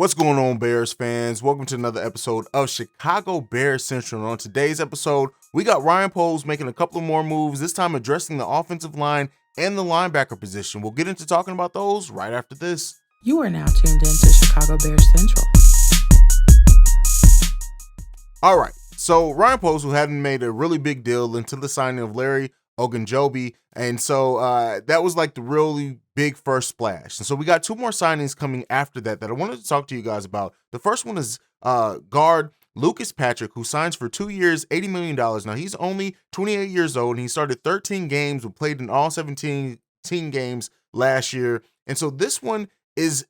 What's going on, Bears fans? Welcome to another episode of Chicago Bears Central. And on today's episode, we got Ryan Poles making a couple of more moves, this time addressing the offensive line and the linebacker position. We'll get into talking about those right after this. You are now tuned in to Chicago Bears Central. All right, so Ryan Poles, who hadn't made a really big deal until the signing of Larry Ogunjobi, and so that was like the really big first splash. And so we got two more signings coming after that I wanted to talk to you guys about. The first one is guard Lucas Patrick, who signs for 2 years, $80 million. Now, he's only 28 years old, and he started 13 games, but played in all 17 games last year. And so this one is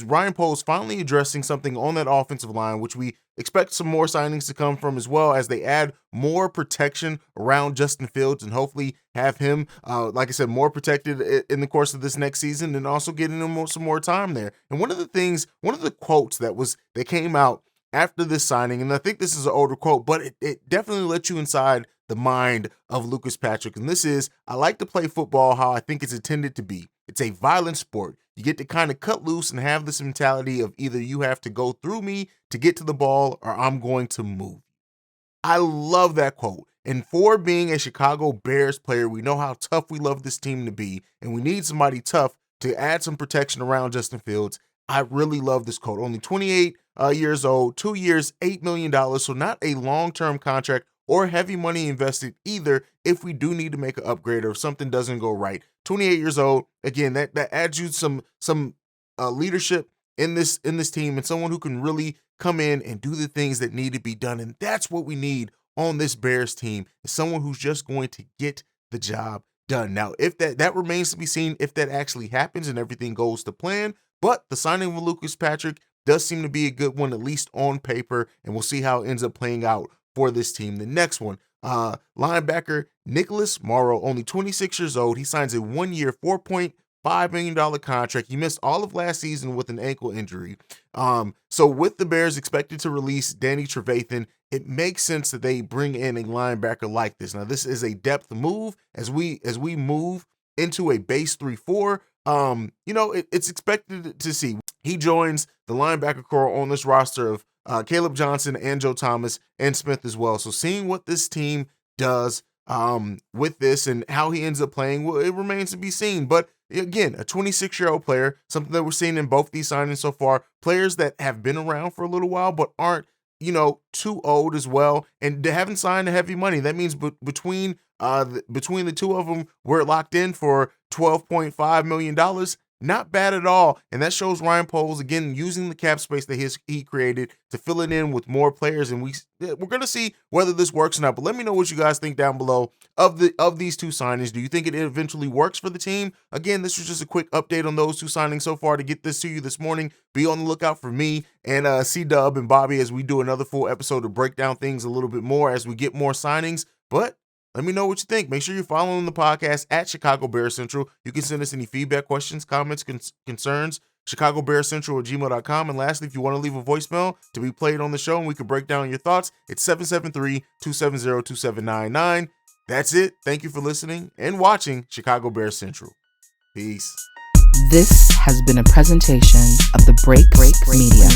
Ryan Poles finally addressing something on that offensive line, which we expect some more signings to come from, as well as they add more protection around Justin Fields and hopefully have him, like I said, more protected in the course of this next season, and also getting him some more time there. And one of the quotes that came out after this signing, and I think this is an older quote, but it definitely lets you inside the mind of Lucas Patrick. And this is, "I like to play football how I think it's intended to be. It's a violent sport. You get to kind of cut loose and have this mentality of either you have to go through me to get to the ball or I'm going to move." I love that quote. And for being a Chicago Bears player, we know how tough we love this team to be, and we need somebody tough to add some protection around Justin Fields. I really love this quote. Only 28 years old, 2 years, $8 million, so not a long-term contract or heavy money invested either if we do need to make an upgrade or if something doesn't go right. 28 years old, again, that adds you some leadership in this team, and someone who can really come in and do the things that need to be done. And that's what we need on this Bears team, is someone who's just going to get the job done. Now, if that remains to be seen if that actually happens and everything goes to plan, but the signing of Lucas Patrick does seem to be a good one, at least on paper, and we'll see how it ends up playing out for this team. The next one, linebacker Nicholas Morrow, only 26 years old. He signs a 1-year, $4.5 million contract. He missed all of last season with an ankle injury. So with the Bears expected to release Danny Trevathan, it makes sense that they bring in a linebacker like this. Now, this is a depth move as we move into a base 3-4. It's expected to see. He joins the linebacker core on this roster of Caleb Johnson and Joe Thomas and Smith as well. So seeing what this team does with this and how he ends up playing, well, it remains to be seen. But again, a 26-year-old player, something that we're seeing in both these signings so far, players that have been around for a little while but aren't, too old as well, and they haven't signed heavy money. That means between the two of them, we're locked in for $12.5 million. Not bad at all. And that shows Ryan Poles, again, using the cap space that he created to fill it in with more players. And we're going to see whether this works or not. But let me know what you guys think down below of these two signings. Do you think it eventually works for the team? Again, this was just a quick update on those two signings so far to get this to you this morning. Be on the lookout for me and C-Dub and Bobby as we do another full episode to break down things a little bit more as we get more signings. But let me know what you think. Make sure you're following the podcast at Chicago Bears Central. You can send us any feedback, questions, comments, concerns, chicagobearscentral@gmail.com. And lastly, if you want to leave a voicemail to be played on the show and we can break down your thoughts, it's 773-270-2799. That's it. Thank you for listening and watching Chicago Bears Central. Peace. This has been a presentation of the Break Media.